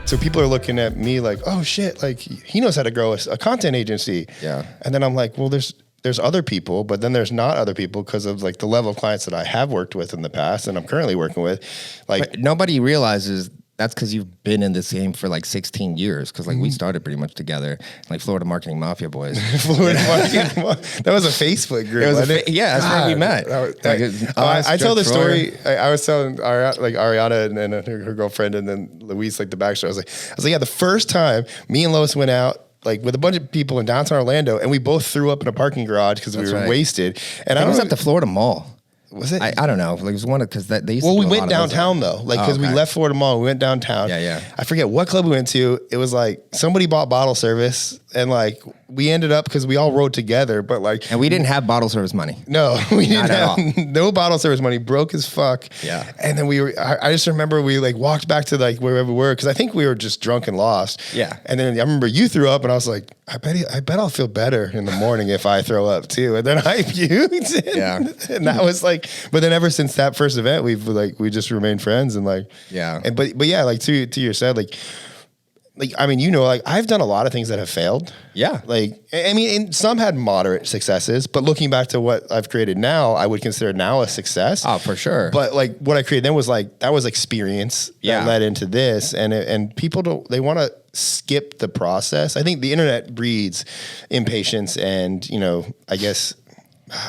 So people are looking at me like, oh shit, like he knows how to grow a content agency. Yeah. And then I'm like, well, there's other people, but then there's not other people because of like the level of clients that I have worked with in the past and I'm currently working with. Like but nobody realizes that's because you've been in this game for like 16 years. Because like we started pretty much together, like Florida Marketing Mafia boys. Florida Marketing. That was a Facebook group. Yeah, that's where we met. I tell the story. I was telling Ariana and her girlfriend, and then Luis, like the backstory. I was like, yeah, the first time me and Lois went out, like with a bunch of people in downtown Orlando, and we both threw up in a parking garage because we were wasted. And I was at the Florida Mall. Was it? I don't know. Like it was one of because they used. Well, to we went downtown though, like because we left Florida Mall, we went downtown. Yeah. I forget what club we went to. It was like somebody bought bottle service, and like we ended up because we all rode together, but like and we didn't have bottle service money. No, we didn't have no bottle service money. Broke as fuck. Yeah. And then I just remember we like walked back to like wherever we were because I think we were just drunk and lost. Yeah. And then I remember you threw up, and I was like, I bet I'll feel better in the morning if I throw up too. And then I puked. Yeah. And that was like, but then ever since that first event, we just remained friends and like, yeah. And but yeah, like to your said, like I mean, you know, like I've done a lot of things that have failed. Yeah. Like, I mean, and some had moderate successes, but looking back to what I've created now, I would consider now a success. Oh, for sure. But like what I created then was like, that was experience that led into this. And people they want to skip the process. I think the internet breeds impatience and, you know, I guess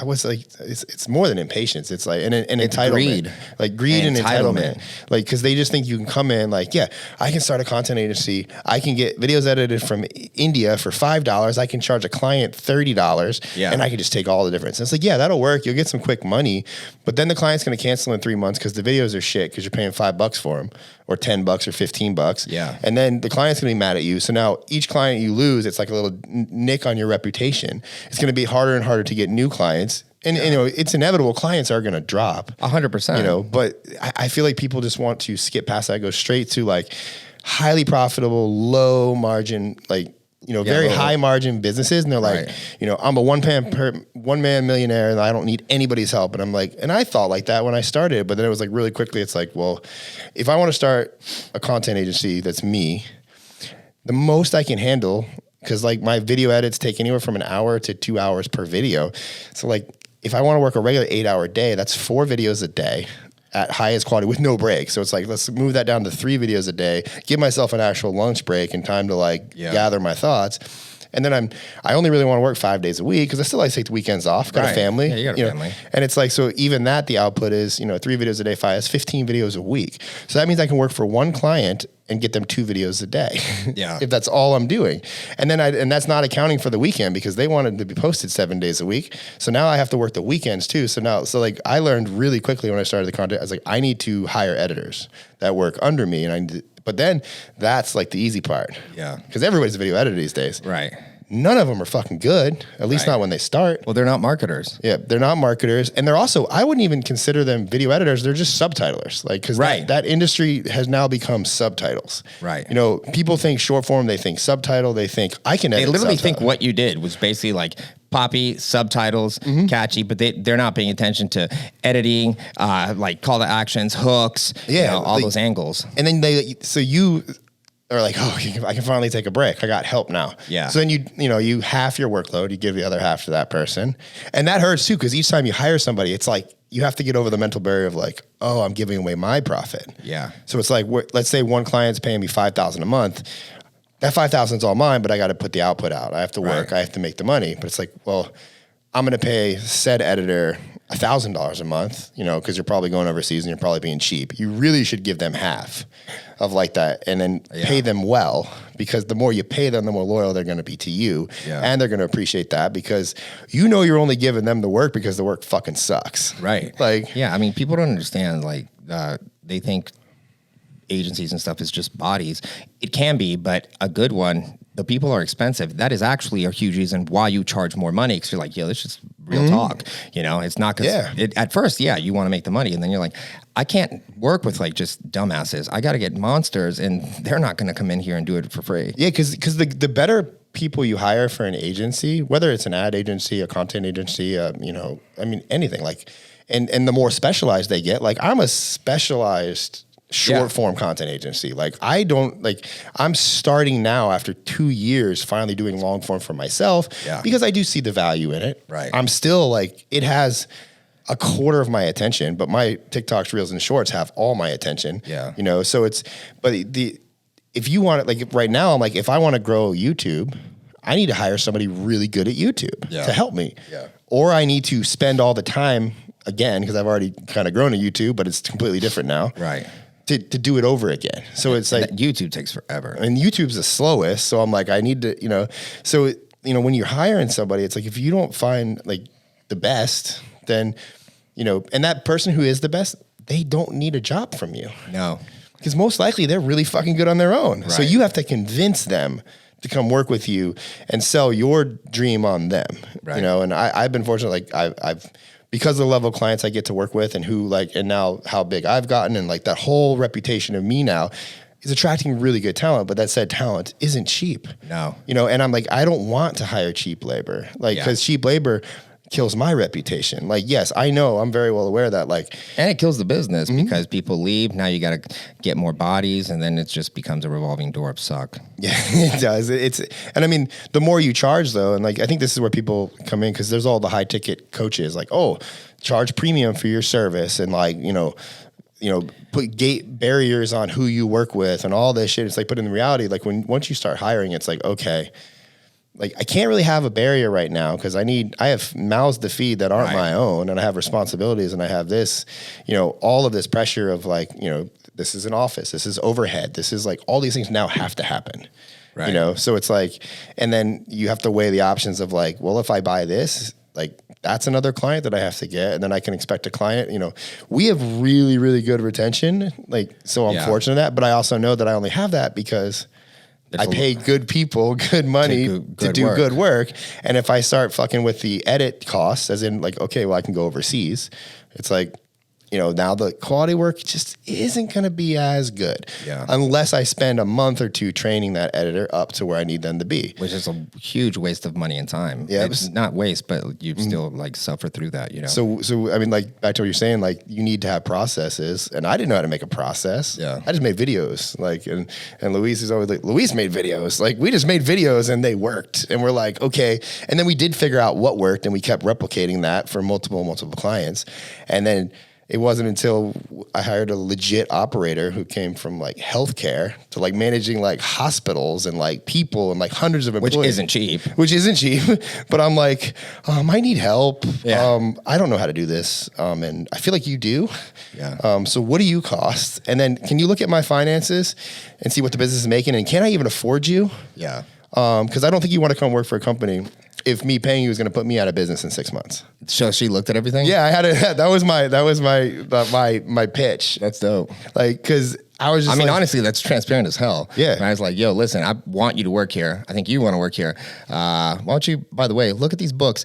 I was like, it's more than impatience. It's like an entitlement, greed. Like greed and entitlement. Like, cause they just think you can come in like, yeah, I can start a content agency. I can get videos edited from India for $5. I can charge a client $30 and I can just take all the difference. And it's like, yeah, that'll work. You'll get some quick money, but then the client's going to cancel in 3 months cause the videos are shit. Cause you're paying $5 for them or $10 or $15. Yeah. And then the client's going to be mad at you. So now each client you lose, it's like a little nick on your reputation. It's going to be harder and harder to get new clients. And you know, it's inevitable. Clients are going to drop 100%, you know, but I feel like people just want to skip past that, go straight to like highly profitable, low margin, like, you know, very high margin businesses. And they're like, you know, I'm a one man millionaire and I don't need anybody's help. And I'm like, and I thought like that when I started, but then it was like really quickly, it's like, well, if I want to start a content agency, that's me, the most I can handle, because like my video edits take anywhere from an hour to 2 hours per video. So like if I want to work a regular 8-hour day, that's 4 videos a day at highest quality with no break. So it's like, let's move that down to 3 videos a day, give myself an actual lunch break and time to like gather my thoughts. And then I only really want to work 5 days a week because I still like to take the weekends off. Got a family. Yeah, you got a family. And it's like, so even that, the output is, you know, 3 videos a day, 5 is 15 videos a week. So that means I can work for one client and get them 2 videos a day. Yeah. If that's all I'm doing. And then and that's not accounting for the weekend because they wanted to be posted 7 days a week. So now I have to work the weekends too. So like I learned really quickly when I started the content, I was like, I need to hire editors that work under me. But then that's like the easy part. Yeah. Because everybody's a video editor these days. Right. None of them are fucking good, at least not when they start. Well, they're not marketers. Yeah, they're not marketers. And they're also, I wouldn't even consider them video editors. They're just subtitlers. Like, because that industry has now become subtitles. Right. You know, people think short form, they think subtitle, they think I can edit They literally subtitle. think what you did was basically like poppy, subtitles, catchy, but they're not paying attention to editing, like call to actions, hooks, you know, all those angles. And then you are like, oh, I can finally take a break. I got help now. Yeah. So then you half your workload, you give the other half to that person. And that hurts too, because each time you hire somebody, it's like you have to get over the mental barrier of like, oh, I'm giving away my profit. Yeah. So it's like, let's say one client's paying me $5,000 a month. That $5,000 is all mine, but I got to put the output out. I have to work. I have to make the money. But it's like, well, I'm going to pay said editor $1,000 a month, you know, because you're probably going overseas and you're probably being cheap. You really should give them half of like that and then pay them well, because the more you pay them, the more loyal they're going to be to you. Yeah. And they're going to appreciate that because you know you're only giving them the work because the work fucking sucks. Right. Like, yeah, I mean, people don't understand, like, they think agencies and stuff is just bodies. It can be, but a good one, the people are expensive. That is actually a huge reason why you charge more money, because you're like, yeah, that's just real talk. You know, it's not because at first, you want to make the money, and then you're like, I can't work with like just dumbasses. I got to get monsters, and they're not going to come in here and do it for free. Yeah, because the better people you hire for an agency, whether it's an ad agency, a content agency, you know, I mean, anything like, and the more specialized they get, like I'm a specialized short form content agency. Like I'm starting now after 2 years finally doing long form for myself because I do see the value in it. Right. I'm still like, it has a quarter of my attention, but my TikToks, Reels, and Shorts have all my attention. Yeah. You know, so if you want it, like right now, I'm like, if I want to grow YouTube, I need to hire somebody really good at YouTube to help me. Yeah. Or I need to spend all the time again, because I've already kind of grown at YouTube, but it's completely different now. Right. To do it over again. So it's like YouTube takes forever. And YouTube's the slowest. So I'm like, I need to, so, when you're hiring somebody, it's like, if you don't find like the best, then, and that person who is the best, they don't need a job from you. No. Because most likely they're really fucking good on their own. Right. So you have to convince them to come work with you and sell your dream on them. Right. And I've been fortunate, like I've because of the level of clients I get to work with and and now how big I've gotten and like that whole reputation of me now is attracting really good talent. But that said, talent isn't cheap. No. And I'm like, I don't want to hire cheap labor. Like, because cheap labor kills my reputation. Like, yes, I know, I'm very well aware of that. Like, and it kills the business because people leave. Now you got to get more bodies, and then it just becomes a revolving door of suck. Yeah, it does. And I mean, the more you charge though, and like, I think this is where people come in because there's all the high ticket coaches like, oh, charge premium for your service, and like, put gate barriers on who you work with and all this shit. It's like, but in reality, like once you start hiring, it's like, okay, like I can't really have a barrier right now because I have mouths to feed that aren't my own, and I have responsibilities, and I have this, all of this pressure of like, this is an office, this is overhead, this is like all these things now have to happen. Right. So it's like, and then you have to weigh the options of like, well, if I buy this, like that's another client that I have to get, and then I can expect a client, we have really, really good retention. Like, so I'm fortunate of that, but I also know that I only have that because I pay good people good money to do good work. And if I start fucking with the edit costs, as in like, okay, well, I can go overseas. It's like, now the quality work just isn't going to be as good unless I spend a month or two training that editor up to where I need them to be. Which is a huge waste of money and time. Yeah. It's not waste, but you still like suffer through that, So, I mean, like back to what you're saying, like you need to have processes, and I didn't know how to make a process. Yeah. I just made videos, like, and Luis is always like, Luis made videos. Like we just made videos and they worked, and we're like, okay. And then we did figure out what worked, and we kept replicating that for multiple clients. And then it wasn't until I hired a legit operator who came from like healthcare to like managing like hospitals and like people and like hundreds of employees. Which isn't cheap. But I'm like, I need help. Yeah. I don't know how to do this. And I feel like you do. Yeah. So what do you cost? And then can you look at my finances and see what the business is making? And can I even afford you? Yeah. Because I don't think you want to come work for a company if me paying you is going to put me out of business in 6 months. So she looked at everything? Yeah, that was my pitch. That's dope. Like, cause I was just honestly, that's transparent as hell. Yeah. And I was like, yo, listen, I want you to work here. I think you want to work here. Why don't you, by the way, look at these books.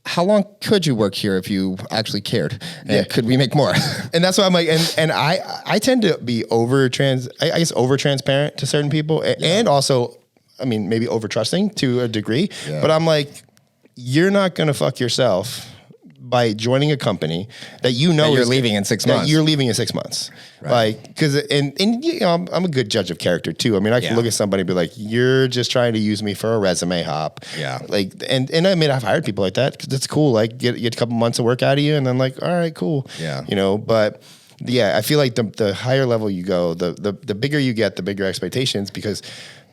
How long could you work here if you actually cared? And could we make more? And that's why I'm like, and I tend to be over transparent to certain people, and also, I mean, maybe over trusting to a degree, but I'm like, you're not going to fuck yourself by joining a company that you're leaving in 6 months. You're leaving in 6 months. Right. Like, because I'm a good judge of character too. I mean, I can look at somebody and be like, you're just trying to use me for a resume hop. Yeah. Like, and I mean, I've hired people like that because it's cool. Like, get a couple months of work out of you, and then like, all right, cool. Yeah. But yeah, I feel like the higher level you go, the bigger you get, the bigger expectations, because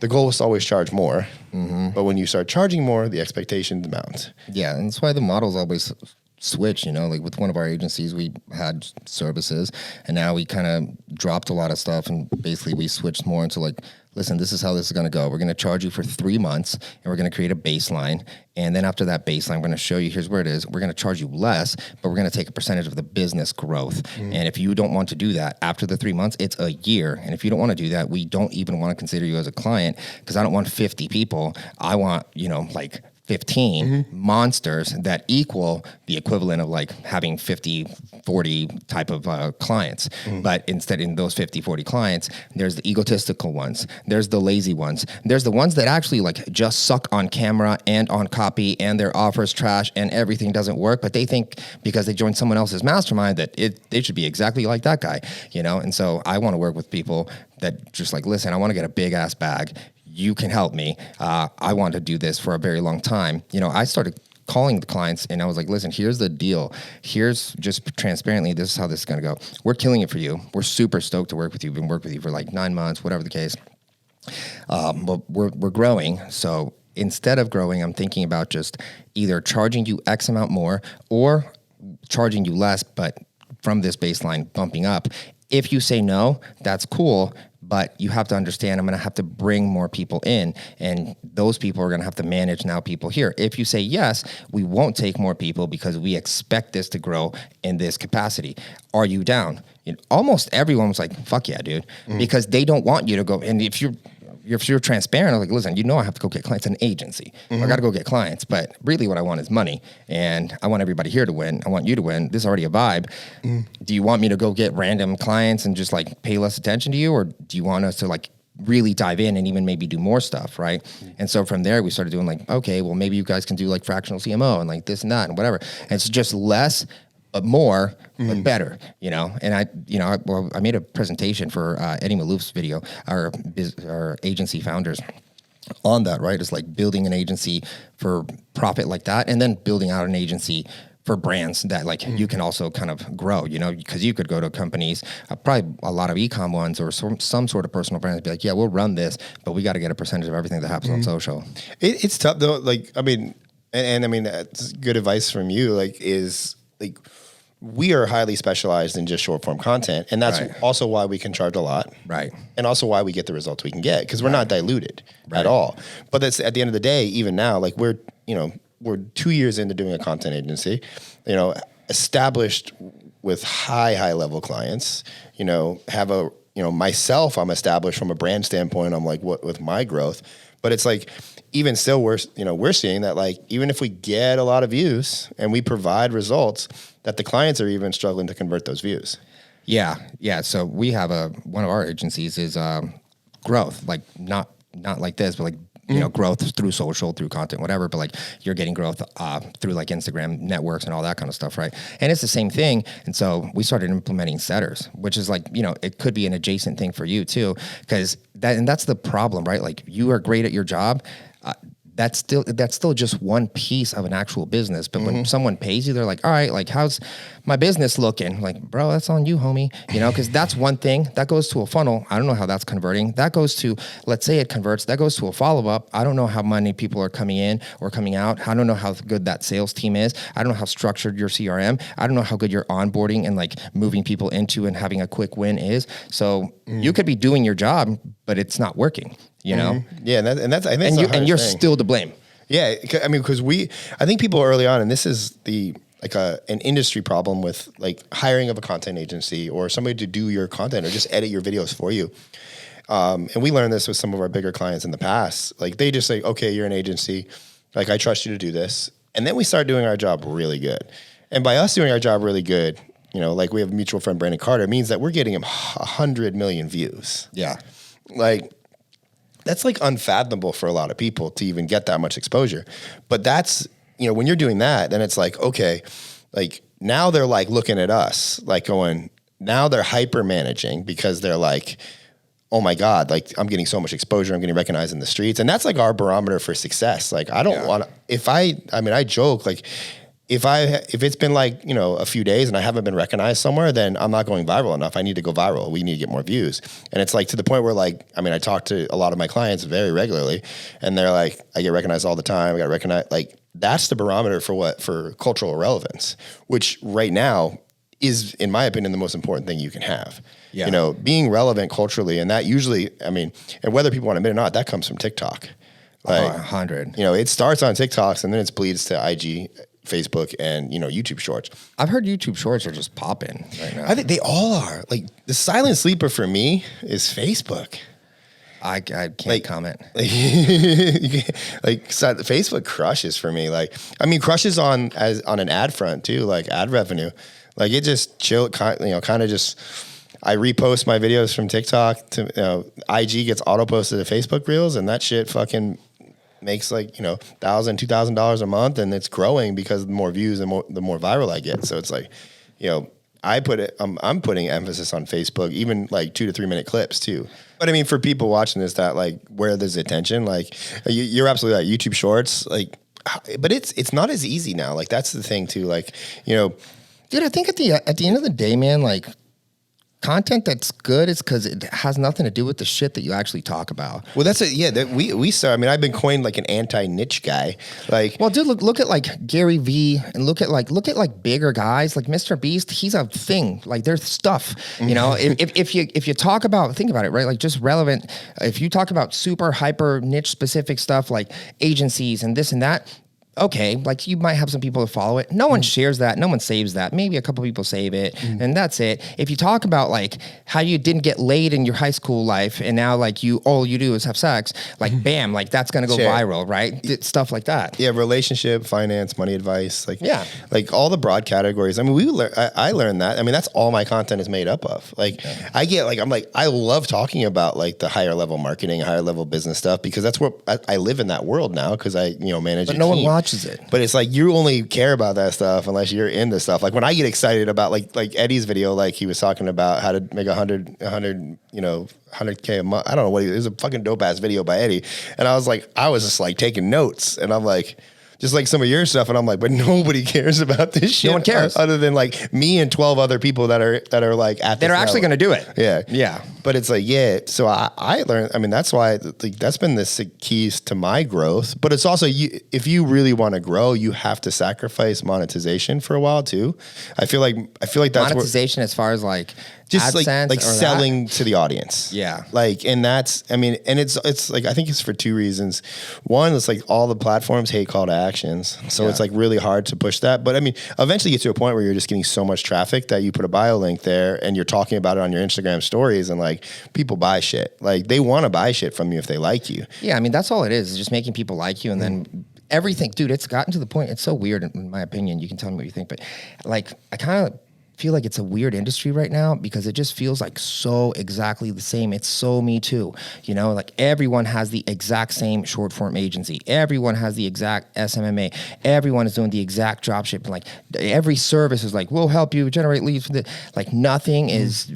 the goal is to always charge more. Mm-hmm. But when you start charging more, the expectations mount. Yeah, and that's why the models always switch, like with one of our agencies, we had services, and now we kind of dropped a lot of stuff, and basically we switched more into like, listen, this is how this is going to go. We're going to charge you for 3 months, and we're going to create a baseline. And then after that baseline, we're going to show you, here's where it is. We're going to charge you less, but we're going to take a percentage of the business growth. Mm. And if you don't want to do that after the 3 months, it's a year. And if you don't want to do that, we don't even want to consider you as a client, because I don't want 50 people. I want, like 15 monsters that equal the equivalent of like having 50, 40 type of clients. But instead, in those 50, 40 clients, there's the egotistical ones, there's the lazy ones, there's the ones that actually like just suck on camera and on copy, and their offers trash and everything doesn't work, but they think because they joined someone else's mastermind that they should be exactly like that guy, you know? And so I want to work with people that just like, listen, I want to get a big ass bag. You can help me. I want to do this for a very long time. You know, I started calling the clients and I was like, listen, here's the deal. Here's just transparently, this is how this is going to go. We're killing it for you. We're super stoked to work with you. We've been working with you for like 9 months, whatever the case. But we're growing. So instead of growing, I'm thinking about just either charging you X amount more or charging you less, but from this baseline bumping up. If you say no, that's cool. But you have to understand, I'm going to have to bring more people in, and those people are going to have to manage now people here. If you say yes, we won't take more people because we expect this to grow in this capacity. Are you down? You know, almost everyone was like, fuck yeah, dude, because they don't want you to go. And if you're transparent, I'm like, listen, you know I have to go get clients in an agency. I got to go get clients, but really what I want is money, and I want everybody here to win. I want you to win. This is already a vibe. Do you want me to go get random clients and just like pay less attention to you, or do you want us to like really dive in and even maybe do more stuff, right? And so from there, we started doing like, okay, well, maybe you guys can do like fractional CMO and like this and that and whatever. And it's just less, but more, but better, you know? And I made a presentation for Eddie Malouf's video, our agency founders on that, right? It's like building an agency for profit like that, and then building out an agency for brands that like you can also kind of grow, you know, because you could go to companies, probably a lot of e-com ones or some sort of personal brands, be like, yeah, we'll run this, but we got to get a percentage of everything that happens on social. It's tough though. Like, I mean, and I mean, that's good advice from you, like, is like, we are highly specialized in just short form content. And that's also why we can charge a lot. Right. And also why we get the results we can get, because we're not diluted at all. But that's at the end of the day, even now, like we're 2 years into doing a content agency, you know, established with high level clients, you know, have a, you know, myself, I'm established from a brand standpoint. I'm like, what with my growth, but it's like, even still, we're seeing that like, even if we get a lot of views and we provide results, that the clients are even struggling to convert those views. Yeah. So we have one of our agencies is growth, like not like this, but like, you know, growth through social, through content, whatever, but like you're getting growth through like Instagram networks and all that kind of stuff, right? And it's the same thing. And so we started implementing setters, which is like, you know, it could be an adjacent thing for you too, because that's the problem, right? Like you are great at your job. That's still just one piece of an actual business. But when someone pays you, they're like, all right, like, how's my business looking? Like, bro, that's on you, homie. You know, because that's one thing that goes to a funnel. I don't know how that's converting. That goes to, let's say it converts, that goes to a follow-up. I don't know how many people are coming in or coming out. I don't know how good that sales team is. I don't know how structured your CRM. I don't know how good your onboarding and like moving people into and having a quick win is. So you could be doing your job, but it's not working. You know, yeah, and that's I think, and you're still to blame. Yeah, I mean, because I think people early on, and this is an industry problem with like hiring of a content agency or somebody to do your content or just edit your videos for you. And we learned this with some of our bigger clients in the past. Like they just say, okay, you're an agency, like I trust you to do this, and then we start doing our job really good. And by us doing our job really good, you know, like we have a mutual friend, Brandon Carter, means that we're getting him 100 million views. Yeah, like. That's like unfathomable for a lot of people to even get that much exposure. But that's, you know, when you're doing that, then it's like, okay, like now they're like looking at us, like going, now they're hyper managing because they're like, oh my God, like I'm getting so much exposure, I'm getting recognized in the streets. And that's like our barometer for success. Like I don't want to, I joke, like if it's been like, you know, a few days and I haven't been recognized somewhere, then I'm not going viral enough. I need to go viral. We need to get more views. And it's like to the point where like, I mean, I talk to a lot of my clients very regularly and they're like, I get recognized all the time. I got recognized. Like that's the barometer for cultural relevance, which right now is, in my opinion, the most important thing you can have. Yeah. You know, being relevant culturally. And that usually, I mean, and whether people want to admit it or not, that comes from TikTok. Like 100. You know, it starts on TikToks and then it bleeds to IG, Facebook, and, you know, YouTube Shorts. I've heard YouTube Shorts are just popping right now. I think they all are. Like the silent sleeper for me is Facebook. I can't comment. Like so Facebook crushes for me. Like, I mean, crushes on an ad front too, like ad revenue. Like it just chill, kind of just. I repost my videos from TikTok to IG gets auto posted to Facebook Reels, and that shit fucking makes like $1,000, $2,000 a month, and it's growing because the more views and the more viral I get. So it's like, I'm putting emphasis on Facebook, even like 2 to 3 minute clips too. But I mean, for people watching this, that like where there's attention, like you're absolutely right. YouTube Shorts, like, but it's not as easy now. Like that's the thing too. Like dude, I think at the end of the day, man, like. Content that's good is because it has nothing to do with the shit that you actually talk about. Well, that's it. Yeah, we saw. I mean, I've been coined like an anti-niche guy. Like, well, dude, look at like Gary Vee, and look at like bigger guys like Mr. Beast. He's a thing. Like, there's stuff. If you talk about, think about it, right? Like, just relevant. If you talk about super hyper niche specific stuff like agencies and this and that. Okay, like you might have some people that follow it. No one shares that. No one saves that. Maybe a couple people save it, and that's it. If you talk about like how you didn't get laid in your high school life, and now like all you do is have sex, like bam, like that's gonna go viral, right? Stuff like that. Yeah, relationship, finance, money advice, like like all the broad categories. I mean, I learned that. I mean, that's all my content is made up of. Like I love talking about like the higher level marketing, higher level business stuff because that's where I live in that world now because I manage. But no one watches it. But it's like you only care about that stuff unless you're into stuff. Like when I get excited about like Eddie's video, like he was talking about how to make 100K a month. I don't know what it was a fucking dope ass video by Eddie. And I was just like taking notes and I'm like, just like some of your stuff, and I'm like, but nobody cares about this shit. No one cares, other than like me and 12 other people that are like at. That are actually going to do it. Yeah. But it's like So I learned. I mean, that's why that's been the keys to my growth. But it's also if you really want to grow, you have to sacrifice monetization for a while too. I feel like that's monetization as far as like. Just AdSense like selling to the audience. Yeah. Like, and that's, I mean, and it's like, I think it's for two reasons. One, it's like all the platforms hate call to actions. So it's like really hard to push that. But I mean, eventually you get to a point where you're just getting so much traffic that you put a bio link there and you're talking about it on your Instagram stories and like people buy shit. Like they want to buy shit from you if they like you. Yeah. I mean, that's all it is just making people like you. And then everything, dude, it's gotten to the point. It's so weird in my opinion. You can tell me what you think, but like, I kind of feel like it's a weird industry right now because it just feels like so exactly the same. It's so Me Too, like everyone has the exact same short form agency. Everyone has the exact SMMA. Everyone is doing the exact drop shipping. Like every service is like, we'll help you generate leads. Like nothing's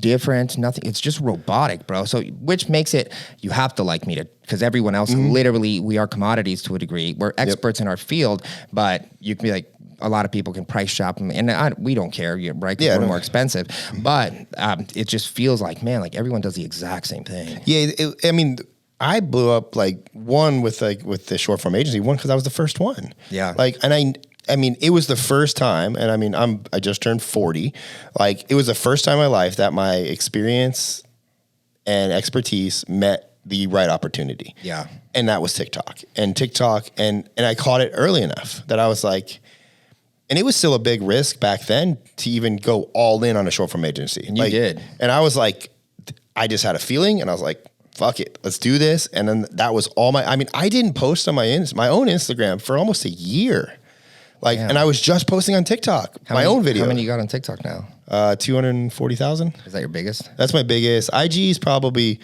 different. Nothing. It's just robotic, bro. So which makes it, you have to like me because everyone else, literally we are commodities to a degree. We're experts in our field, but you can be like, a lot of people can price shop them, and we don't care, right? Because we're more expensive. But it just feels like, man, like everyone does the exact same thing. Yeah, I mean, I blew up like with the short form agency. One because I was the first one. Yeah, like, and I mean, it was the first time, and I mean, I just turned 40. Like, it was the first time in my life that my experience and expertise met the right opportunity. Yeah, and that was TikTok, and I caught it early enough that I was like. And it was still a big risk back then to even go all in on a short form agency. And you did. And I was like, I just had a feeling and I was like, fuck it, let's do this. And then that was all I didn't post on my own Instagram for almost a year. Like, and I was just posting on TikTok, own video. How many you got on TikTok now? 240,000. Is that your biggest? That's my biggest. IG's probably...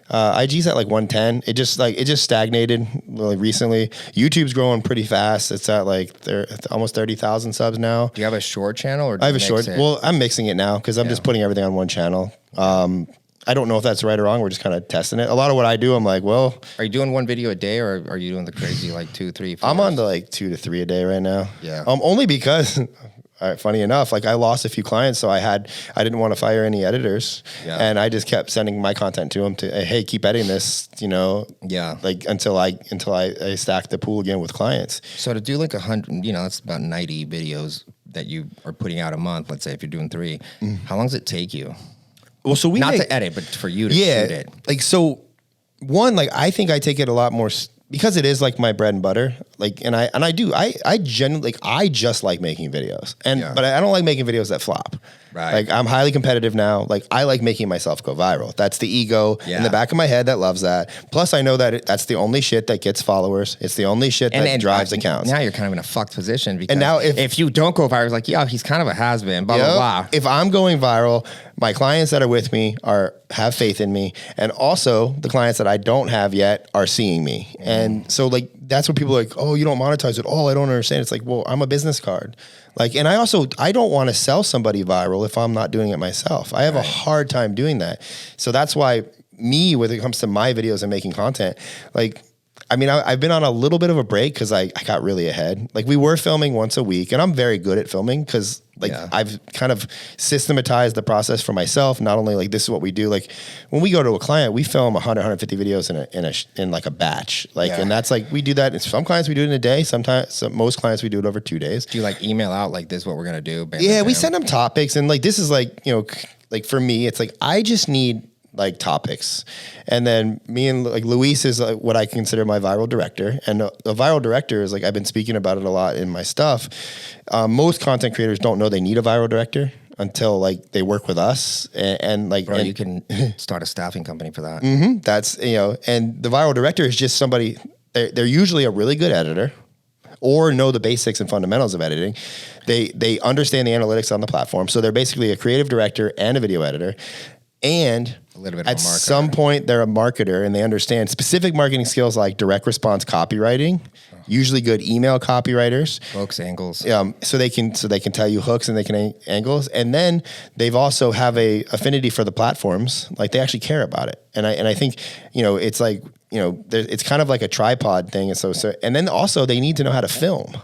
IG's at like 110. It just stagnated really recently. YouTube's growing pretty fast. It's at like almost 30,000 subs now. Do you have a short channel or do I have a short? Well, I'm mixing it now because I'm just putting everything on one channel. I don't know if that's right or wrong. We're just kind of testing it. A lot of what I do, I'm like, well, are you doing one video a day or are you doing the crazy like 2, 3, 4? I'm on to like 2 to 3 a day right now. Yeah. Only because. Funny enough, like I lost a few clients, so I didn't want to fire any editors, and I just kept sending my content to them to, hey, keep editing this, like until I stack the pool again with clients. So to do like 100, that's about 90 videos that you are putting out a month. Let's say if you're doing 3, how long does it take you? Well, so to edit, but for you to shoot it. Like so, one, like I think I take it a lot more because it is like my bread and butter, like, and I genuinely, like, I just like making videos, but I don't like making videos that flop. Right. Like, I'm highly competitive now. Like, I like making myself go viral. That's the ego in the back of my head that loves that. Plus, I know that that's the only shit that gets followers. It's the only shit that drives accounts. Now you're kind of in a fucked position because now if you don't go viral, it's like, he's kind of a has-been, blah, blah, blah. If I'm going viral, my clients that are with me have faith in me. And also the clients that I don't have yet are seeing me. And so, like, that's what people are like, oh, you don't monetize at all. I don't understand. It's like, well, I'm a business card. Like, and I don't want to sell somebody viral if I'm not doing it myself. I have a hard time doing that. So that's why when it comes to my videos and making content, like, I mean, I've been on a little bit of a break because I got really ahead. Like, we were filming once a week, and I'm very good at filming because, like, I've kind of systematized the process for myself. Not only, like, this is what we do. Like, when we go to a client, we film 100, 150 videos in like a batch. Like, and that's like, we do that. And some clients we do it in a day. Most clients we do it over 2 days. Do you like email out like, this is what we're gonna do? Bam, we send them topics, and like, this is like, you know, like, for me, it's like, I just need like topics. And then me and like Luis is like what I consider my viral director. And a viral director is like, I've been speaking about it a lot in my stuff. Most content creators don't know they need a viral director until like they work with us and like, you can start a staffing company for that. That's, you know, and the viral director is just somebody, they're usually a really good editor or know the basics and fundamentals of editing. They understand the analytics on the platform. So they're basically a creative director and a video editor. And a little bit at some point, they're a marketer and they understand specific marketing skills like direct response copywriting, usually good email copywriters, hooks, angles. So they can tell you hooks and they can angles, and then they've also have a affinity for the platforms. Like, they actually care about it, and I think, you know, it's like, you know, it's kind of like a tripod thing, and so and then also they need to know how to film.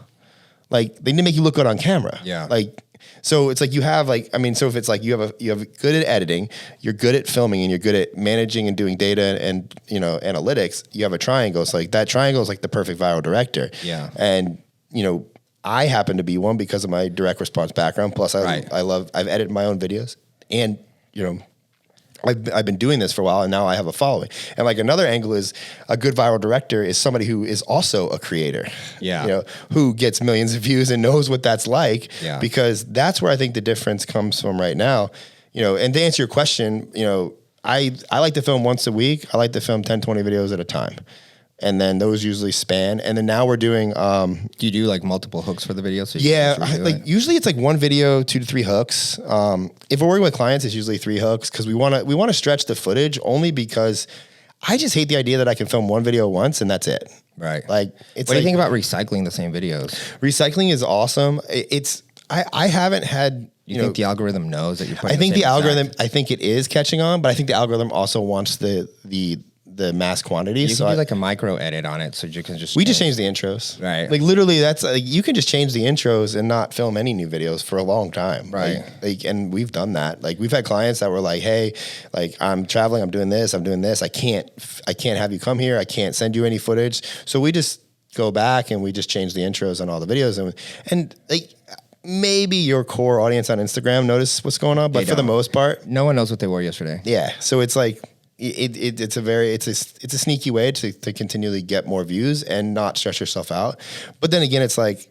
Like, they need to make you look good on camera. Yeah. Like, so it's like you have like, I mean, so if it's like you have good at editing, you're good at filming, and you're good at managing and doing data and, you know, analytics, you have a triangle. So like, that triangle is like the perfect viral director. Yeah. And, you know, I happen to be one because of my direct response background. Plus I've edited my own videos, and, you know, I've been doing this for a while, and now I have a following. And like, another angle is a good viral director is somebody who is also a creator. Yeah. You know, who gets millions of views and knows what that's like. Yeah. Because that's where I think the difference comes from right now. You know, and to answer your question, you know, I like to film once a week. I like to film 10, 20 videos at a time. And then those usually span. And then now we're doing. Do you do like multiple hooks for the video? So usually it's like one video, 2 to 3 hooks. If we're working with clients, it's usually 3 hooks because we want to stretch the footage, only because I just hate the idea that I can film one video once and that's it. Right. Like, it's. What do you think about recycling the same videos? Recycling is awesome. I haven't had. You think the algorithm knows that you're putting? I think the algorithm. I think it is catching on, but I think the algorithm also wants the mass quantity. You can do like a micro edit on it, so you can just. We just change the intros, right? Like, literally, that's like, you can just change the intros and not film any new videos for a long time, right? Like, and we've done that. Like, we've had clients that were like, "Hey, like, I'm traveling, I'm doing this. I can't have you come here. I can't send you any footage." So we just go back and we just change the intros on all the videos, and like, maybe your core audience on Instagram notice what's going on, but for the most part, no one knows what they wore yesterday. Yeah, so it's like. It's a sneaky way to continually get more views and not stress yourself out. But then again, it's like,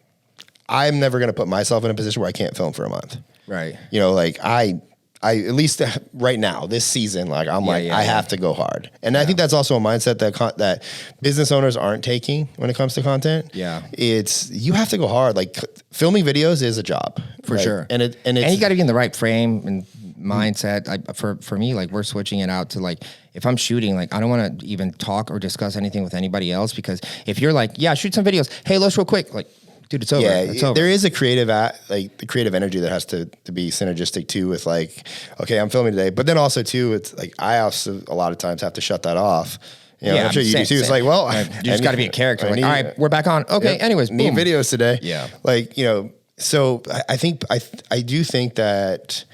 I'm never going to put myself in a position where I can't film for a month. Right. You know, like I at least right now, this season, like I have to go hard. And I think that's also a mindset that business owners aren't taking when it comes to content. Yeah. You have to go hard. Like, filming videos is a job. For sure. And you got to be in the right frame and mindset. For me, like, we're switching it out to, like, if I'm shooting, like, I don't want to even talk or discuss anything with anybody else, because if you're like, yeah, shoot some videos. Hey, let's real quick. Like, dude, it's over. Yeah, it's over. There is a the creative energy that has to be synergistic too with, like, okay, I'm filming today, but then also too, it's like, I also a lot of times have to shut that off. You know, I'm sure you do too. It's like, well, you just got to be a character. Like, all right, we're back on. Okay, anyways, need videos today. Yeah. Like, you know, so I think I do think that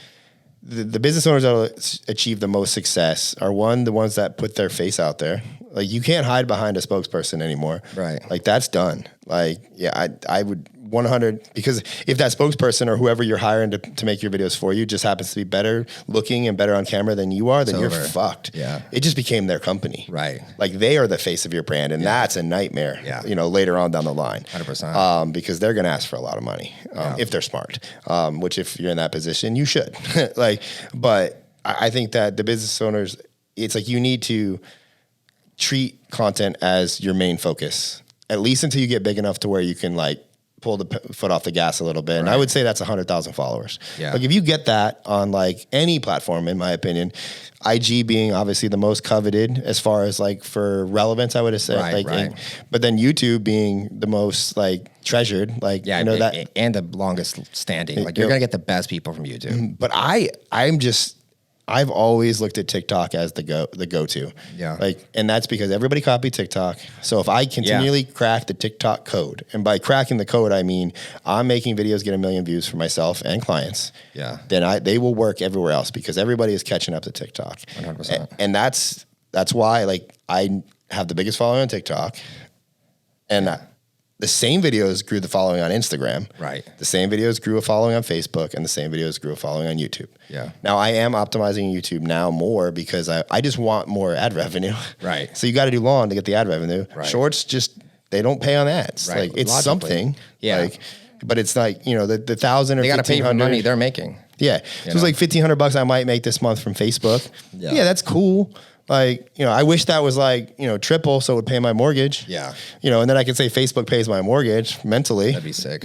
the business owners that will achieve the most success are the ones that put their face out there. Like, you can't hide behind a spokesperson anymore. Right. Like, that's done. Like, yeah, I would 100, because if that spokesperson or whoever you're hiring to make your videos for you just happens to be better looking and better on camera than you are, then you're fucked. Yeah. It just became their company. Right. Like they are the face of your brand, and that's a nightmare, later on down the line. 100%. Because they're going to ask for a lot of money if they're smart, which if you're in that position, you should. But I think that the business owners, it's like you need to treat content as your main focus, at least until you get big enough to where you can like pull the foot off the gas a little bit. And I would say that's 100,000 followers. Yeah. Like if you get that on like any platform, in my opinion, IG being obviously the most coveted as far as like for relevance, I would have said. But then YouTube being the most like treasured, like, that. And the longest standing. Like you're going to get the best people from YouTube. But I've always looked at TikTok as the go-to. Yeah. And that's because everybody copied TikTok. So if I continually crack the TikTok code, and by cracking the code, I mean, I'm making videos get 1 million views for myself and clients. Yeah. Then they will work everywhere else because everybody is catching up to TikTok. 100%. And that's why I have the biggest following on TikTok, and the same videos grew the following on Instagram. Right. The same videos grew a following on Facebook, and the same videos grew a following on YouTube. Yeah. Now I am optimizing YouTube now more because I just want more ad revenue. Right. So you got to do long to get the ad revenue. Right. Shorts they don't pay on ads. Right. Like it's Logically. something. Yeah. But it's like, the 1,000 or 1,500. They got to pay for the money they're making. Yeah. So it's like $1,500 I might make this month from Facebook. Yeah, that's cool. I wish that was triple so it would pay my mortgage. Yeah. And then I could say Facebook pays my mortgage mentally. That'd be sick.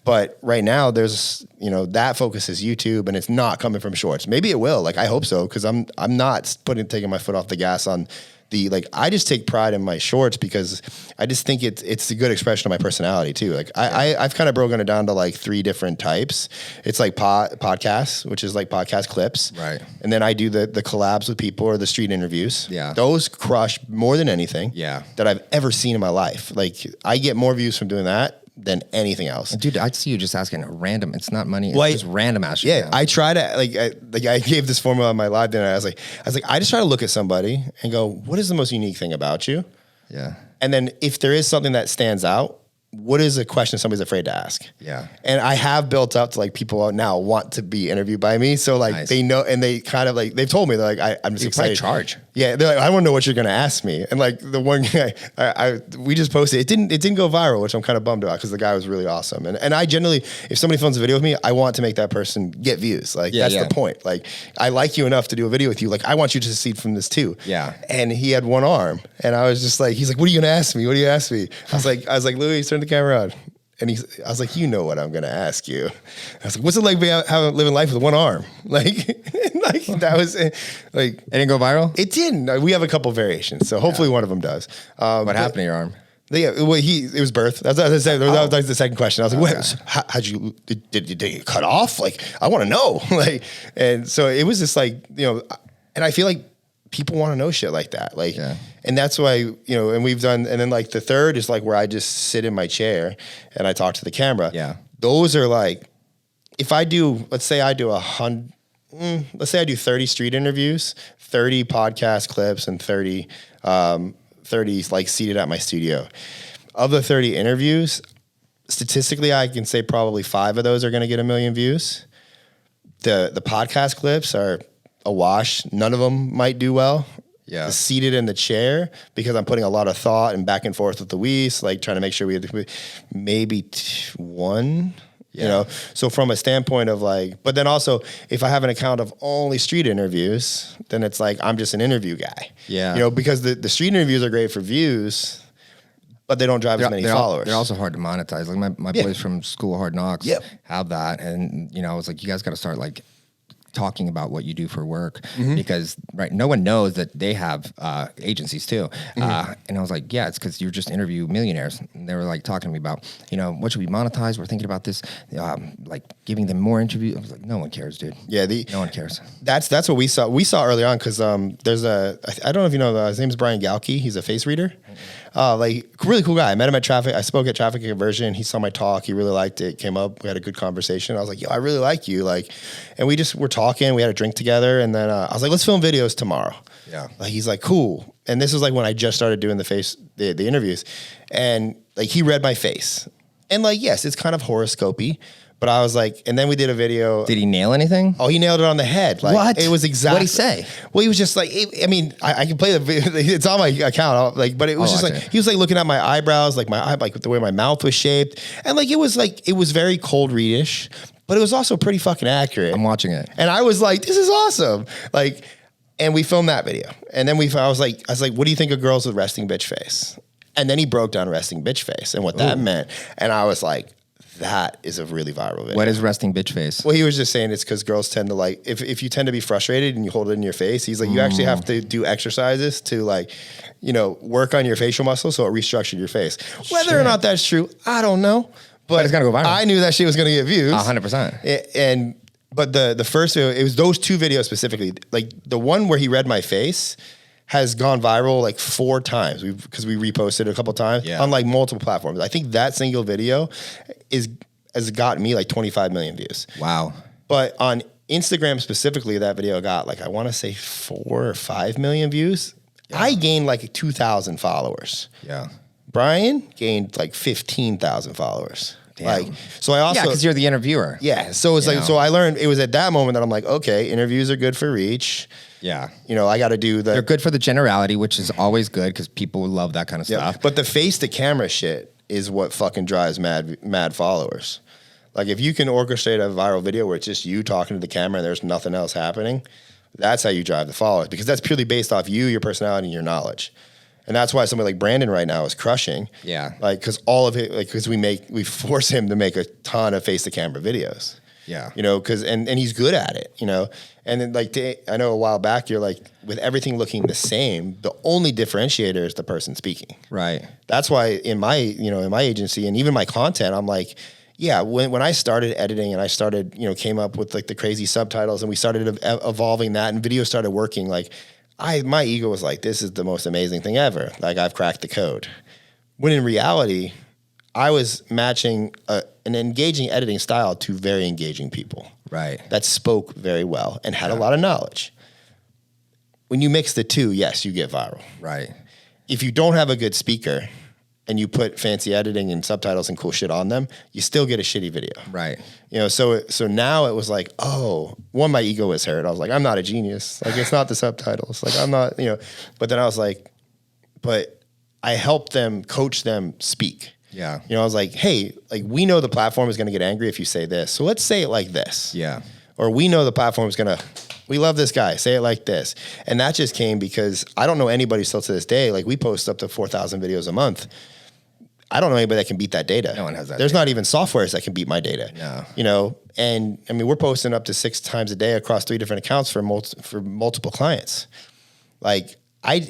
But right now there's, that focus is YouTube and it's not coming from shorts. Maybe it will. I hope so. Cause I'm not taking my foot off the gas on I just take pride in my shorts because I just think it's a good expression of my personality too. I've kind of broken it down to 3 different types. It's podcasts, which is podcast clips. Right. And then I do the collabs with people or the street interviews. Yeah. Those crush more than anything that I've ever seen in my life. I get more views from doing that than anything else. Dude, I see you just asking a random, it's not money, it's just random asking. Yeah, I try to, I gave this formula on my live dinner. I was like, I just try to look at somebody and go, what is the most unique thing about you? Yeah. And then if there is something that stands out, what is a question somebody's afraid to ask? Yeah. And I have built up to people now want to be interviewed by me. So they know, and they kind of they've told me I'm just excited. Charge. Yeah. They're like, I want to know what you're going to ask me. And the one guy we just posted, it didn't go viral, which I'm kind of bummed about because the guy was really awesome. And I generally, if somebody films a video with me, I want to make that person get views. That's the point. I like you enough to do a video with you. I want you to succeed from this too. Yeah. And he had one arm and I was just he's like, what are you going to ask me? What do you ask me? I was like, Louis, turn the camera on. And I was like, you know what I'm going to ask you. I was like, what's it like living life with one arm? That was it didn't go viral? It didn't. We have a couple variations. So hopefully one of them does. What happened to your arm? Yeah, well, it was birth. That was the second question. I was like, how'd you, did you cut off? I want to know. And so it was just and I feel like people want to know shit like that. And that's why, and we've done, and then the third is where I just sit in my chair and I talk to the camera. Yeah. Those are if I do, let's say I do 30 street interviews, 30 podcast clips, and 30 seated at my studio. Of the 30 interviews, statistically, I can say probably 5 of those are going to get 1 million views. The podcast clips are a wash. None of them might do well. Yeah. Seated in the chair because I'm putting a lot of thought and back and forth with Luis, trying to make sure we have maybe 1. Yeah. So from a standpoint of but then also if I have an account of only street interviews, then it's I'm just an interview guy. Yeah. Because the street interviews are great for views, but they don't drive as many followers. They're also hard to monetize. My boys from School of Hard Knocks have that. And, I was like, you guys got to start talking about what you do for work because no one knows that they have agencies too. And I was like, yeah, it's because you're just interview millionaires. And they were talking to me about, what should we monetize? We're thinking about this, giving them more interviews. I was like, no one cares, dude. Yeah. No one cares. That's what we saw. We saw early on because there's I don't know if you know, his name is Brian Galkey. He's a face reader. Really cool guy. I met him at Traffic. I spoke at Traffic Conversion. He saw my talk. He really liked it. Came up. We had a good conversation. I was like, yo, I really like you. And we just were talking. We had a drink together. And then I was like, let's film videos tomorrow. Yeah. He's like, cool. And this was when I just started doing the interviews. And he read my face. And like, yes, it's kind of horoscopy, but I was like, and then we did a video. Did he nail anything? Oh, he nailed it on the head. Like, what? It was exactly. What'd he say? Well, he was just like, I can play the video. It's on my account. But it was just like, he was like looking at my eyebrows, like the way my mouth was shaped. And like, it was very cold readish, but it was also pretty fucking accurate. I'm watching it. And I was like, this is awesome. Like, and we filmed that video. And then I was like, what do you think of girls with resting bitch face? And then he broke down resting bitch face and what that meant. And I was like, that is a really viral video. What is resting bitch face? Well, he was just saying it's because girls tend to like, if you tend to be frustrated and you hold it in your face, he's like, you actually have to do exercises to like, work on your facial muscles so it restructured your face. Whether or not that's true, I don't know. But it's going to go viral. I knew that shit was going to get views. 100%. But the first video, it was those two videos specifically. Like the one where he read my face has gone viral like 4 times because we reposted it a couple times on like multiple platforms. I think that single video has gotten me like 25 million views. Wow. But on Instagram specifically, that video got like, I want to say 4 or 5 million views. Yeah. I gained like 2,000 followers. Yeah. Brian gained like 15,000 followers. Damn. Like, so I also, because you're the interviewer. Yeah. So it's like, so I learned, it was at that moment that I'm like, okay, interviews are good for reach. Yeah. I got to do They're good for the generality, which is always good because people love that kind of stuff. But the face to camera shit is what fucking drives mad followers. Like if you can orchestrate a viral video where it's just you talking to the camera and there's nothing else happening, that's how you drive the followers, because that's purely based off you, your personality, and your knowledge. And that's why somebody like Brandon right now is crushing. Yeah. Like, cause all of it, like, cause we force him to make a ton of face to camera videos. Yeah. Cause, and he's good at it, and then like, I know a while back, you're like, with everything looking the same, the only differentiator is the person speaking. Right. That's why in my agency and even my content, I'm like, yeah, when I started editing and I started, came up with like the crazy subtitles and we started evolving that and video started working, like my ego was like, this is the most amazing thing ever. Like I've cracked the code. When in reality, I was matching an engaging editing style to very engaging people. Right. That spoke very well and had a lot of knowledge. When you mix the two, yes, you get viral. Right. If you don't have a good speaker and you put fancy editing and subtitles and cool shit on them, you still get a shitty video. Right. So now it was like, my ego was hurt. I was like, I'm not a genius. Like, it's not the subtitles. Like, I'm not, but then I was like, but I helped them, coach them speak. Yeah. I was like, hey, like we know the platform is going to get angry if you say this. So let's say it like this. Yeah. Or we know the platform is going to, we love this guy, say it like this. And that just came because I don't know anybody still to this day. Like we post up to 4,000 videos a month. I don't know anybody that can beat that data. No one has that. There's data. not even softwares that can beat my data. No. And I mean, we're posting up to 6 times a day across 3 different accounts for multiple clients. Like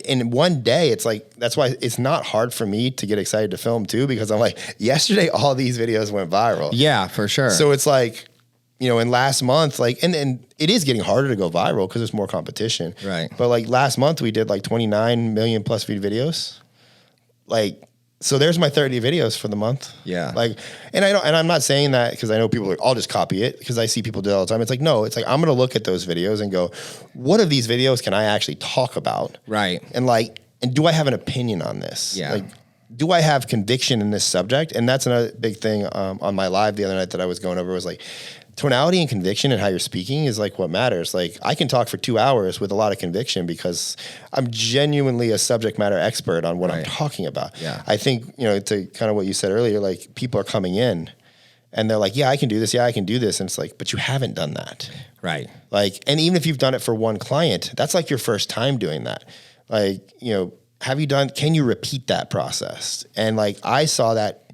in one day, it's like, that's why it's not hard for me to get excited to film too, because I'm like, yesterday, all these videos went viral. Yeah, for sure. So it's like, in last month, like, and it is getting harder to go viral because there's more competition. Right. But like last month we did like 29 million plus viewed videos. Like, so there's my 30 videos for the month. Yeah. Like, and I'm not saying that because I know people are like, I'll just copy it because I see people do it all the time. It's like, no, it's like, I'm going to look at those videos and go, what of these videos can I actually talk about? Right. And like, and do I have an opinion on this? Yeah. Like, do I have conviction in this subject? And that's another big thing on my live the other night that I was going over was like, tonality and conviction and how you're speaking is like what matters. Like I can talk for 2 hours with a lot of conviction because I'm genuinely a subject matter expert on what I'm talking about. Yeah. I think, to kind of what you said earlier, like people are coming in and they're like, yeah, I can do this. Yeah, I can do this. And it's like, but you haven't done that. Right. Like, and even if you've done it for one client, that's like your first time doing that. Like, can you repeat that process? And like, I saw that,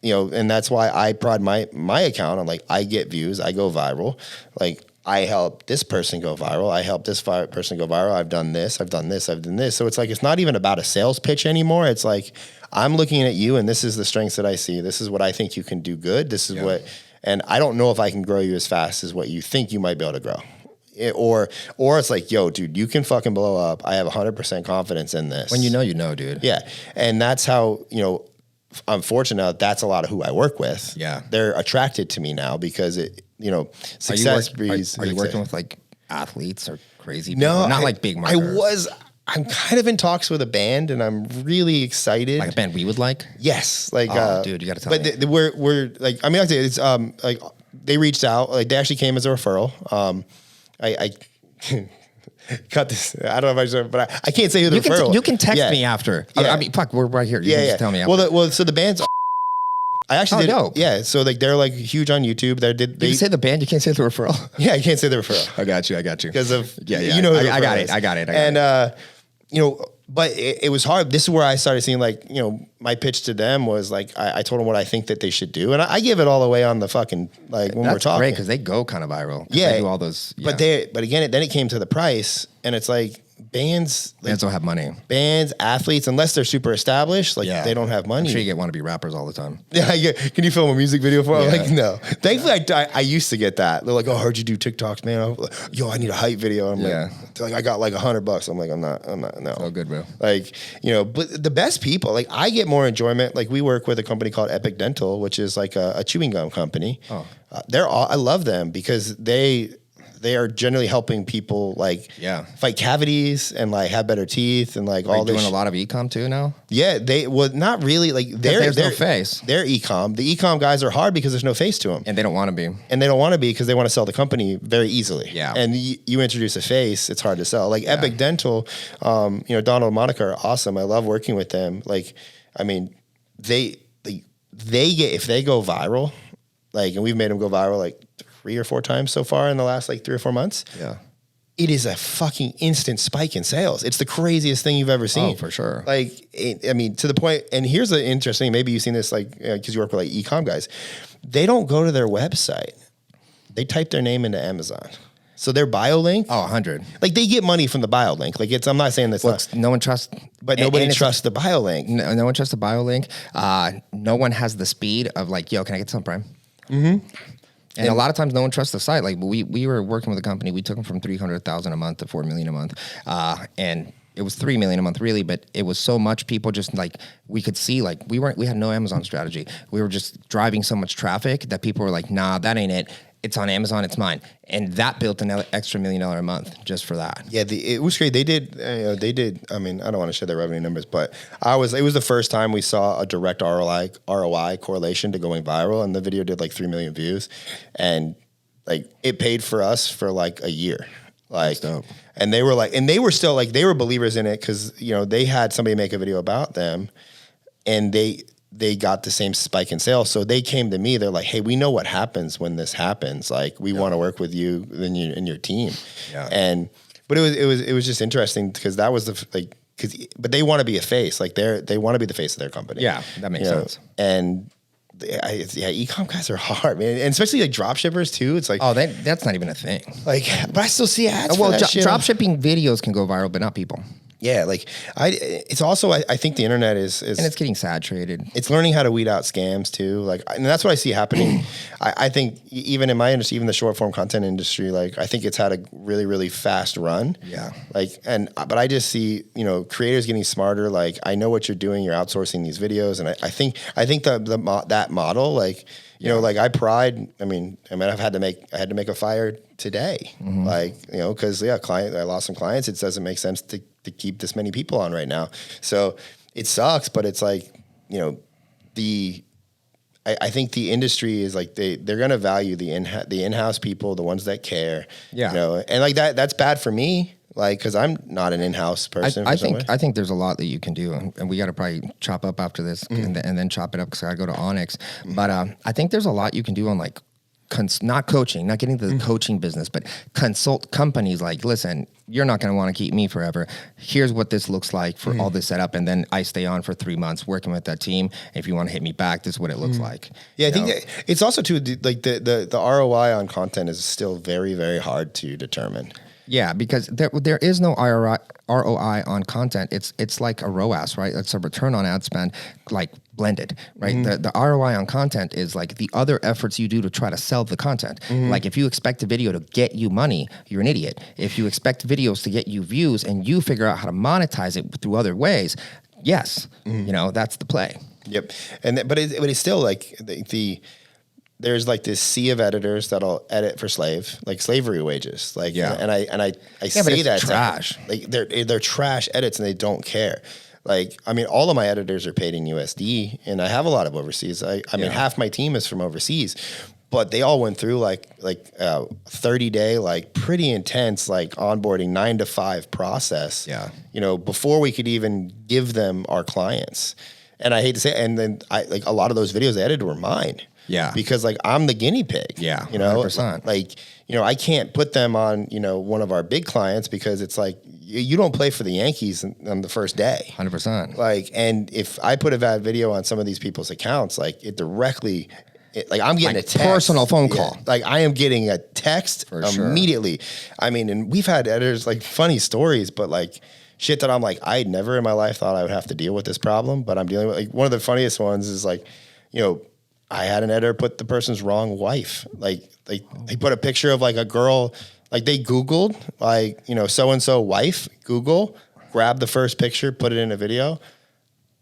and that's why I pride my account on like, I get views, I go viral. Like I help this person go viral. I help this person go viral. I've done this, I've done this, I've done this. So it's like, it's not even about a sales pitch anymore. It's like, I'm looking at you and this is the strengths that I see. This is what I think you can do good. This is and I don't know if I can grow you as fast as what you think you might be able to grow. Or it's like, yo, dude, you can fucking blow up. I have 100% confidence in this. When dude. Yeah. And that's how, I'm fortunate that's a lot of who I work with. Yeah. They're attracted to me now because success breeds. Are you working with like athletes or crazy people? No, not like big marketers. I'm kind of in talks with a band, and I'm really excited. Like a band we would like? Yes. Dude, you got to tell me. But we're like, I mean, I'd say it's like they reached out. Like they actually came as a referral. I cut this. I don't know if I should, but I can't say who the referral. You can text me after. Yeah. I mean, fuck, we're right here. You can just tell me after. So the band's. I actually did. Dope. Yeah. So like they're like huge on YouTube. Did you say the band? You can't say the referral. Yeah, I can't say the referral. I got you. Because of you know. I got it. I got it. And you know, but it was hard. This is where I started seeing like, you know, my pitch to them was like I told them what I think that they should do, and I give it all away on the fucking like when we're talking. Great because they go kind of viral. Yeah, they do all those. Yeah. But again, then it came to the price, and it's like. Bands don't have money. Bands, athletes, unless they're super established, like they don't have money. I'm sure you get want to be rappers all the time. Yeah, can you film a music video for? I'm like, no. Thankfully, I used to get that. They're like, oh, I heard you do TikToks, man. Like, yo, I need a hype video. I'm like, I got like $100. I'm like, I'm not. No. Oh, good, bro. Like, you know, but the best people, like, I get more enjoyment. Like, we work with a company called Epic Dental, which is like a chewing gum company. Oh, I love them because they are generally helping people like fight cavities and like have better teeth and like all this. Doing a lot of e-com too now? Yeah, not really. Like there's no face. They're e-com. The e-com guys are hard because there's no face to them. And they don't want to be. And they don't want to be because they want to sell the company very easily. Yeah. And you introduce a face, it's hard to sell. Like Epic Dental, you know, Donald and Monica are awesome. I love working with them. Like, I mean, they get, if they go viral, like, and we've made them go viral like 3 or 4 times so far in the last like 3 or 4 months. Yeah. It is a fucking instant spike in sales. It's the craziest thing you've ever seen. Oh, for sure. Like, I mean, to the point, and here's the interesting, maybe you've seen this like, because you work with like e-com guys. They don't go to their website. They type their name into Amazon. So their bio link. Oh, 100. Like they get money from the bio link. Like I'm not saying this. Look, no one trusts. But nobody trusts the bio link. No one trusts the bio link. No one has the speed of like, yo, can I get some Prime? Mm-hmm. And a lot of times, no one trusts the site. Like we were working with a company, we took them from $300,000 a month to $4 million a month, and it was $3 million a month, really. But it was so much people just like we could see like we had no Amazon strategy. We were just driving so much traffic that people were like, nah, that ain't it. It's on Amazon, it's mine, and that built an extra $1 million a month just for that. Yeah, it was great. They did. I mean, I don't want to share their revenue numbers, but it was the first time we saw a direct ROI correlation to going viral, and the video did like 3 million views, and like it paid for us for like a year. Like, and they were still like they were believers in it because you know they had somebody make a video about them, and they got the same spike in sales. So they came to me. They're like, hey, we know what happens when this happens. Like, we want to work with you and your team. Yeah. But it was just interesting because that was but they want to be a face. Like they want to be the face of their company. Yeah, that makes sense. And e-com guys are hard, man. And especially like drop shippers too. It's like, oh, that's not even a thing. Like, but I still see ads. Well, drop shipping videos can go viral, but not people. Yeah, like it's also I think the internet is and it's getting saturated. It's learning how to weed out scams too. Like, and that's what I see happening. I think even in my industry, even the short form content industry, like I think it's had a really, really fast run. Yeah. Like, but I just see, you know, creators getting smarter. Like, I know what you're doing. You're outsourcing these videos, and I think that model, like, you know, like I mean, I had to make a fire today. Mm-hmm. Like, you know, because I lost some clients. It doesn't make sense to keep this many people on right now. So it sucks, but it's like, you know, I think the industry is like they're going to value the in-house people, the ones that care. Yeah. You know, and like that's bad for me. Like, cause I'm not an in-house person. I think there's a lot that you can do, and we got to probably chop up after this and then chop it up because I go to Onyx. But I think there's a lot you can do on like, not coaching, not getting to the coaching business, but consult companies like, listen, you're not going to want to keep me forever. Here's what this looks like for all this setup. And then I stay on for 3 months working with that team. If you want to hit me back, this is what it looks like. Yeah, I think that it's also too, like the ROI on content is still very, very hard to determine. Yeah, because there is no ROI on content. It's like a ROAS, right? It's a return on ad spend, like blended, right? Mm-hmm. The ROI on content is like the other efforts you do to try to sell the content. Mm-hmm. Like if you expect a video to get you money, you're an idiot. If you expect videos to get you views and you figure out how to monetize it through other ways, yes, you know, that's the play. Yep. But it's still like there's like this sea of editors that'll edit for slavery wages. Like, and I say that trash. Like they're trash edits and they don't care. Like, I mean, all of my editors are paid in USD, and I have a lot of overseas. I mean, half my team is from overseas, but they all went through like 30-day, like pretty intense, like onboarding 9 to 5 process. Yeah. You know, before we could even give them our clients. And I hate to say, and then like a lot of those videos I edited were mine. Yeah. Because like I'm the guinea pig. Yeah. You know, 100%. like, you know, I can't put them on, you know, one of our big clients because it's like, you don't play for the Yankees on the first day. 100%. Like, and if I put a bad video on some of these people's accounts, like it directly, like I'm getting like a text, personal phone call. Like I am getting a text immediately. Sure. I mean, and we've had editors like funny stories, but like shit that I'm like, I never in my life thought I would have to deal with this problem, but I'm dealing with. Like one of the funniest ones is like, you know, I had an editor put the person's wrong wife. Like they put a picture of like a girl, like they Googled like, you know, so-and-so wife, Google, grabbed the first picture, put it in a video.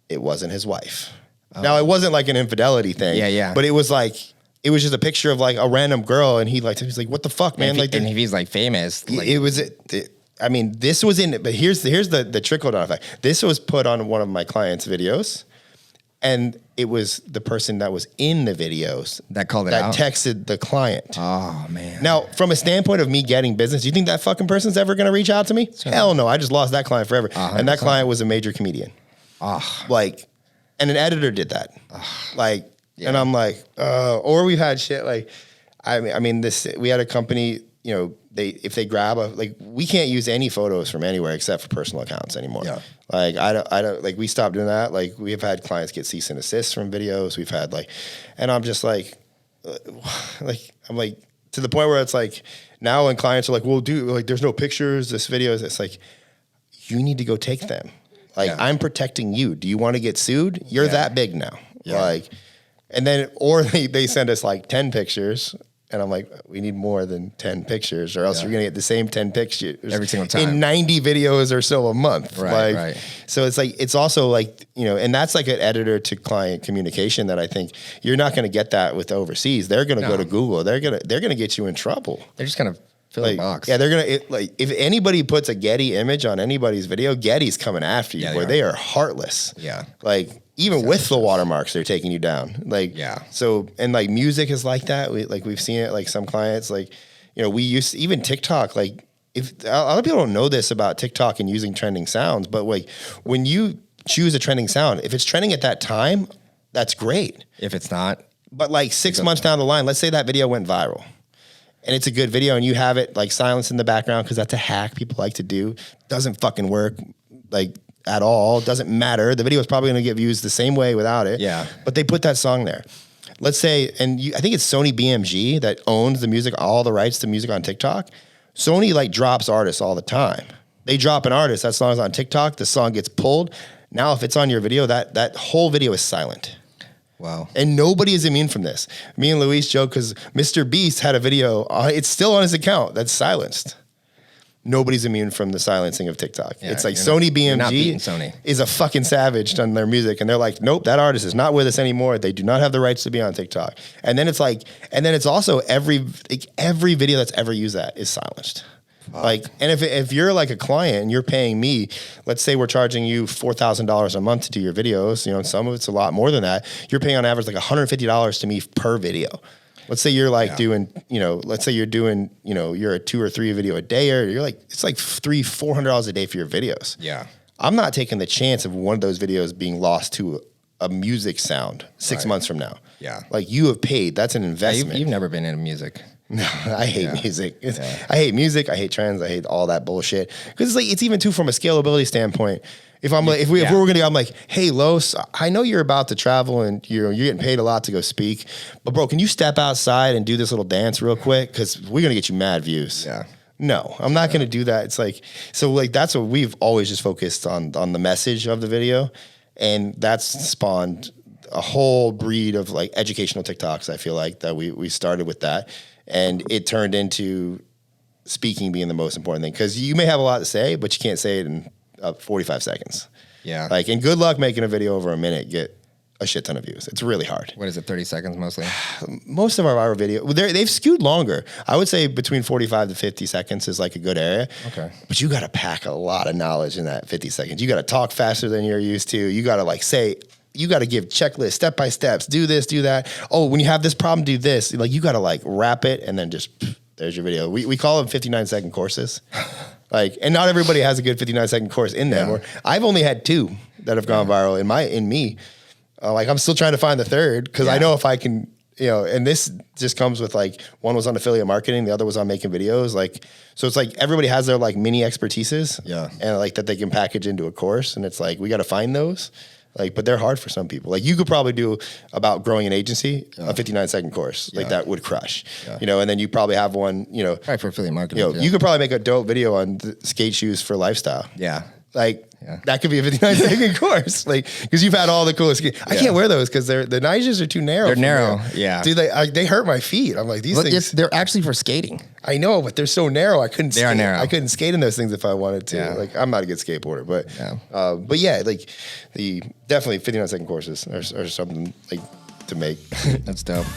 It wasn't his wife. Oh. Now it wasn't like an infidelity thing. Yeah. But it was just a picture of like a random girl. And he's like, what the fuck, man? And if he's like famous, like, I mean, this was in, but here's the trickle down effect. This was put on one of my clients' videos. And it was the person that was in the videos that called it out, that texted the client. Oh man! Now, from a standpoint of me getting business, do you think that fucking person's ever going to reach out to me? Sure. Hell no! I just lost that client forever. 100%. And that client was a major comedian. Like, and an editor did that. Like, and I'm like, or we've had shit like, I mean, we had a company. You know, if they grab we can't use any photos from anywhere except for personal accounts anymore. Yeah. Like I don't like we stopped doing that. Like we've had clients get cease and desist from videos. We've had and I'm just like I'm like to the point where it's like now when clients are like, well, there's no pictures, this video is, it's like, you need to go take them. Like I'm protecting you. Do you want to get sued? You're that big now. Yeah. Like, and then, or they send us like 10 pictures. And I'm like, we need more than 10 pictures or else you're going to get the same 10 pictures every single time in 90 videos or so a month. Right. So it's like, it's also like, you know, and that's like an editor to client communication that I think you're not going to get that with overseas. They're going to go to Google. They're going to get you in trouble. They're just going to fill a box. Yeah. They're going to, if anybody puts a Getty image on anybody's video, Getty's coming after you, boy. They are heartless. Yeah. Like, even with the watermarks, they're taking you down. Like, so, and like music is like that. We've seen it, like some clients, like, you know, we used even TikTok, like if a lot of people don't know this about TikTok and using trending sounds, but like when you choose a trending sound, if it's trending at that time, that's great. If it's not, but like 6 months down the line, let's say that video went viral and it's a good video and you have it like silenced in the background because that's a hack people like to do. Doesn't fucking work. Like, at all. Doesn't matter. The video is probably going to get views the same way without it. Yeah. But they put that song there. Let's say, and I think it's Sony BMG that owns the music, all the rights to music on TikTok. Sony like drops artists all the time. They drop an artist, that song's on TikTok, the song gets pulled. Now if it's on your video, that whole video is silent. Wow. And nobody is immune from this. Me and Luis joke because Mr. Beast had a video, it's still on his account, that's silenced. Nobody's immune from the silencing of TikTok. Yeah, it's like Sony BMG is a fucking savage on their music. And they're like, nope, that artist is not with us anymore. They do not have the rights to be on TikTok. And then it's also every video that's ever used that is silenced. Wow. Like, and if you're like a client and you're paying me, let's say we're charging you $4,000 a month to do your videos, you know, and some of it's a lot more than that. You're paying on average like $150 to me per video. Let's say you're like doing, you know, let's say you're doing, you know, you're a 2 or 3 video a day, or you're like, it's like $300-$400 a day for your videos. Yeah. I'm not taking the chance of one of those videos being lost to a music sound 6 months from now. Yeah. Like you have paid, that's an investment. You've never been into music. No, I hate music. I hate music. I hate trends. I hate all that bullshit. Because it's like, it's even too from a scalability standpoint. If I'm like, if we were gonna, I'm like, hey, Los, I know you're about to travel and you're getting paid a lot to go speak, but bro, can you step outside and do this little dance real quick? Because we're gonna get you mad views. Yeah. No, I'm not gonna do that. It's like, so like that's what we've always just focused on the message of the video, and that's spawned a whole breed of like educational TikToks. I feel like that we started with that, and it turned into speaking being the most important thing, because you may have a lot to say, but you can't say it in 45 seconds. Yeah. Like, and good luck making a video over a minute get a shit ton of views. It's really hard. What is it, 30 seconds mostly? Most of our viral video, they've skewed longer. I would say between 45 to 50 seconds is like a good area. Okay. But you got to pack a lot of knowledge in that 50 seconds. You got to talk faster than you're used to. You got to like say, you got to give checklists, step by steps, do this, do that. Oh, when you have this problem, do this. Like you got to like wrap it and then just, there's your video. We call them 59-second courses. Like, and not everybody has a good 59-second course in them. Or I've only had 2 that have gone viral in me. Like I'm still trying to find the third because I know if I can, and this just comes with like, one was on affiliate marketing, the other was on making videos. Like, so it's like everybody has their like mini expertises, and like that they can package into a course. And it's like we got to find those. Like, but they're hard for some people. Like you could probably do about growing an agency, a 59-second course, like that would crush, and then you probably have one, Right, for affiliate marketing. You could probably make a dope video on skate shoes for lifestyle. Yeah. Like that could be a 59-second course, like because you've had all the coolest. I can't wear those because the Nigers are too narrow. They're narrow, dude. They hurt my feet. I'm like these things. They're actually for skating. I know, but they're so narrow. I couldn't. They are narrow. I couldn't skate in those things if I wanted to. Yeah. Like I'm not a good skateboarder, but yeah, like the definitely 59-second courses are something like to make. That's dope.